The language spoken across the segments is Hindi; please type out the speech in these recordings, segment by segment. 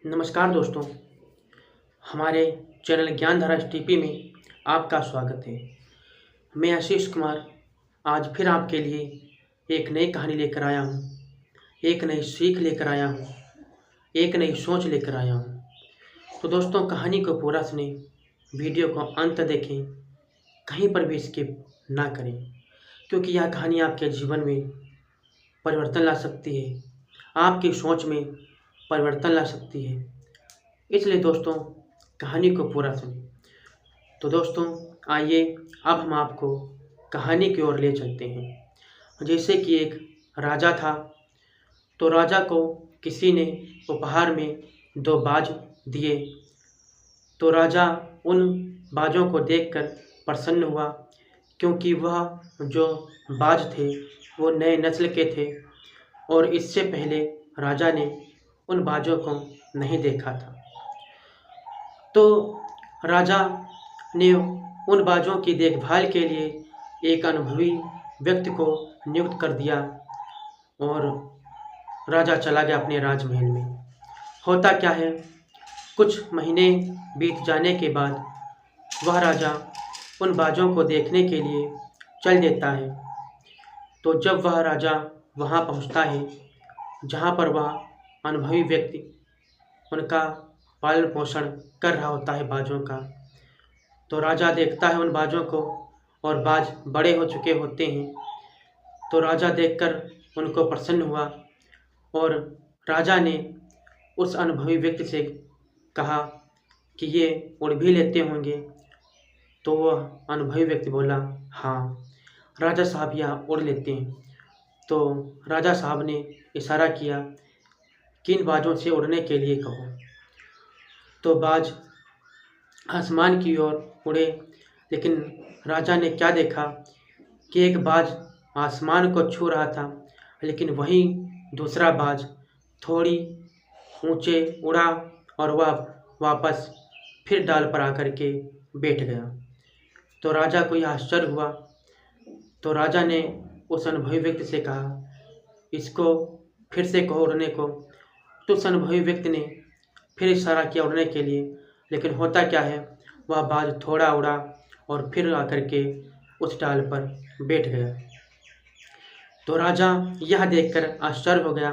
नमस्कार दोस्तों, हमारे चैनल ज्ञानधारा टीपी में आपका स्वागत है। मैं आशीष कुमार आज फिर आपके लिए एक नई कहानी लेकर आया हूँ, एक नई सीख लेकर आया हूँ, एक नई सोच लेकर आया हूँ। तो दोस्तों, कहानी को पूरा सुने, वीडियो को अंत देखें, कहीं पर भी स्किप ना करें, क्योंकि यह कहानी आपके जीवन में परिवर्तन ला सकती है, आपकी सोच में परिवर्तन ला सकती है। इसलिए दोस्तों, कहानी को पूरा सुनें। तो दोस्तों, आइए अब हम आपको कहानी की ओर ले चलते हैं। जैसे कि एक राजा था, तो राजा को किसी ने उपहार में 2 बाज दिए। तो राजा उन बाजों को देखकर प्रसन्न हुआ, क्योंकि वह जो बाज थे वो नए नस्ल के थे और इससे पहले राजा ने उन बाजों को नहीं देखा था। तो राजा ने उन बाजों की देखभाल के लिए एक अनुभवी व्यक्ति को नियुक्त कर दिया और राजा चला गया अपने राजमहल में। होता क्या है, कुछ महीने बीत जाने के बाद वह राजा उन बाजों को देखने के लिए चल देता है। तो जब वह राजा वहाँ पहुँचता है जहाँ पर वह अनुभवी व्यक्ति उनका पालन पोषण कर रहा होता है बाजों का, तो राजा देखता है उन बाजों को और बाज बड़े हो चुके होते हैं। तो राजा देखकर उनको प्रसन्न हुआ और राजा ने उस अनुभवी व्यक्ति से कहा कि ये उड़ भी लेते होंगे। तो वह अनुभवी व्यक्ति बोला, हाँ राजा साहब यह उड़ लेते हैं। तो राजा साहब ने इशारा किया कि इन बाजों से उड़ने के लिए कहो। तो बाज आसमान की ओर उड़े, लेकिन राजा ने क्या देखा कि एक बाज आसमान को छू रहा था, लेकिन वहीं दूसरा बाज थोड़ी ऊंचे उड़ा और वह वापस फिर डाल पर आकर के बैठ गया। तो राजा को यह आश्चर्य हुआ। तो राजा ने उस अनुभवी व्यक्ति से कहा, इसको फिर से कहो उड़ने को। तो उस अनुभवी व्यक्ति ने फिर इशारा किया उड़ने के लिए, लेकिन होता क्या है, वह बाज थोड़ा उड़ा और फिर आकर के उस डाल पर बैठ गया। तो राजा यह देखकर आश्चर्य हो गया।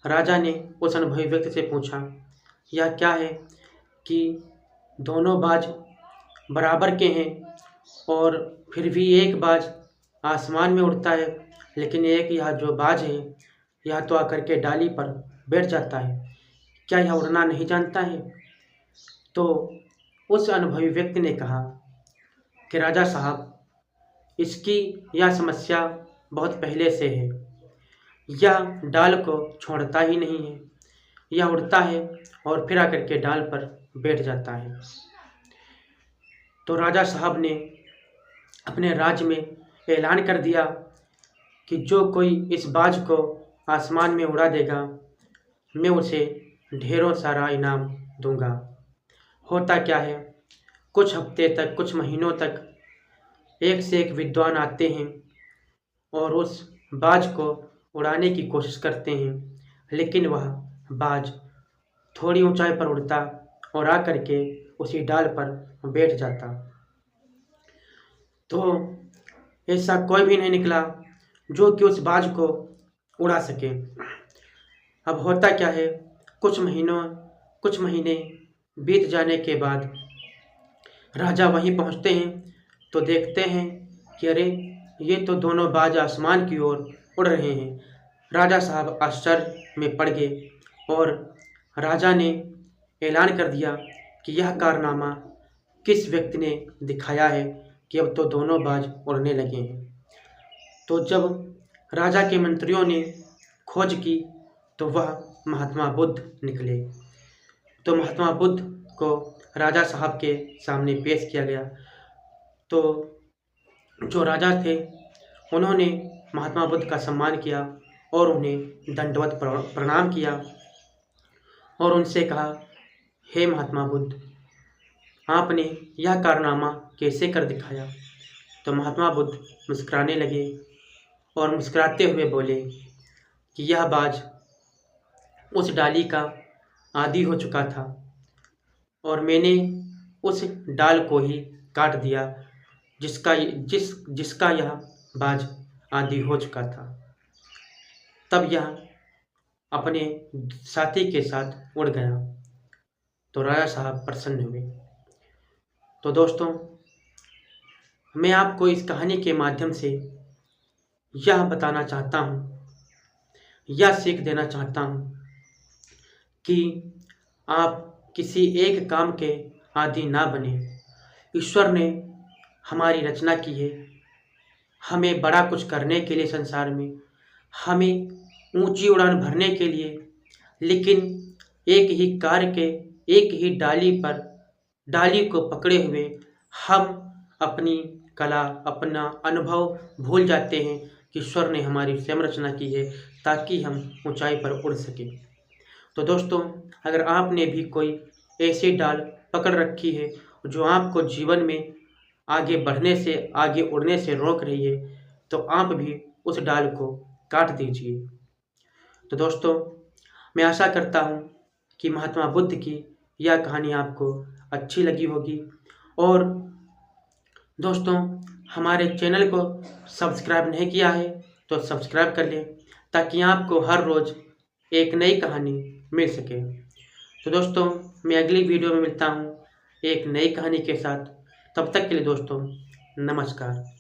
राजा ने उस अनुभवी व्यक्ति से पूछा, यह क्या है कि दोनों बाज बराबर के हैं और फिर भी एक बाज आसमान में उड़ता है, लेकिन एक यह जो बाज है यह तो आकर के डाली पर बैठ जाता है, क्या यह उड़ना नहीं जानता है? तो उस अनुभवी व्यक्ति ने कहा कि राजा साहब, इसकी यह समस्या बहुत पहले से है। यह डाल को छोड़ता ही नहीं है, यह उड़ता है और फिर आकर के डाल पर बैठ जाता है। तो राजा साहब ने अपने राज्य में ऐलान कर दिया कि जो कोई इस बाज को आसमान में उड़ा देगा, मैं उसे ढेरों सारा इनाम दूंगा। होता क्या है, कुछ हफ्ते तक, कुछ महीनों तक एक से एक विद्वान आते हैं और उस बाज को उड़ाने की कोशिश करते हैं, लेकिन वह बाज थोड़ी ऊंचाई पर उड़ता और आकर के उसी डाल पर बैठ जाता। तो ऐसा कोई भी नहीं निकला जो कि उस बाज को उड़ा सके। अब होता क्या है, कुछ महीने बीत जाने के बाद राजा वहीं पहुंचते हैं तो देखते हैं कि अरे, ये तो दोनों बाज आसमान की ओर उड़ रहे हैं। राजा साहब आश्चर्य में पड़ गए और राजा ने ऐलान कर दिया कि यह कारनामा किस व्यक्ति ने दिखाया है कि अब तो दोनों बाज उड़ने लगे हैं। तो जब राजा के मंत्रियों ने खोज की तो वह महात्मा बुद्ध निकले। तो महात्मा बुद्ध को राजा साहब के सामने पेश किया गया। तो जो राजा थे उन्होंने महात्मा बुद्ध का सम्मान किया और उन्हें दंडवत प्रणाम किया और उनसे कहा, हे महात्मा बुद्ध, आपने यह कारनामा कैसे कर दिखाया? तो महात्मा बुद्ध मुस्कुराने लगे और मुस्कुराते हुए बोले कि यह बाज उस डाली का आदी हो चुका था और मैंने उस डाल को ही काट दिया जिसका यह बाज आदी हो चुका था। तब यह अपने साथी के साथ उड़ गया तो राजा साहब प्रसन्न हुए। तो दोस्तों, मैं आपको इस कहानी के माध्यम से यह बताना चाहता हूँ, यह सीख देना चाहता हूँ कि आप किसी एक काम के आदी ना बने। ईश्वर ने हमारी रचना की है, हमें बड़ा कुछ करने के लिए संसार में, हमें ऊंची उड़ान भरने के लिए, लेकिन एक ही कार्य के एक ही डाली को पकड़े हुए हम अपनी कला, अपना अनुभव भूल जाते हैं कि ईश्वर ने हमारी स्वयं रचना की है ताकि हम ऊंचाई पर उड़ सकें। तो दोस्तों, अगर आपने भी कोई ऐसी डाल पकड़ रखी है जो आपको जीवन में आगे बढ़ने से, आगे उड़ने से रोक रही है, तो आप भी उस डाल को काट दीजिए। तो दोस्तों, मैं आशा करता हूँ कि महात्मा बुद्ध की यह कहानी आपको अच्छी लगी होगी। और दोस्तों, हमारे चैनल को सब्सक्राइब नहीं किया है तो सब्सक्राइब कर लें ताकि आपको हर रोज़ एक नई कहानी मिल सके। तो दोस्तों, मैं अगली वीडियो में मिलता हूँ एक नई कहानी के साथ। तब तक के लिए दोस्तों, नमस्कार।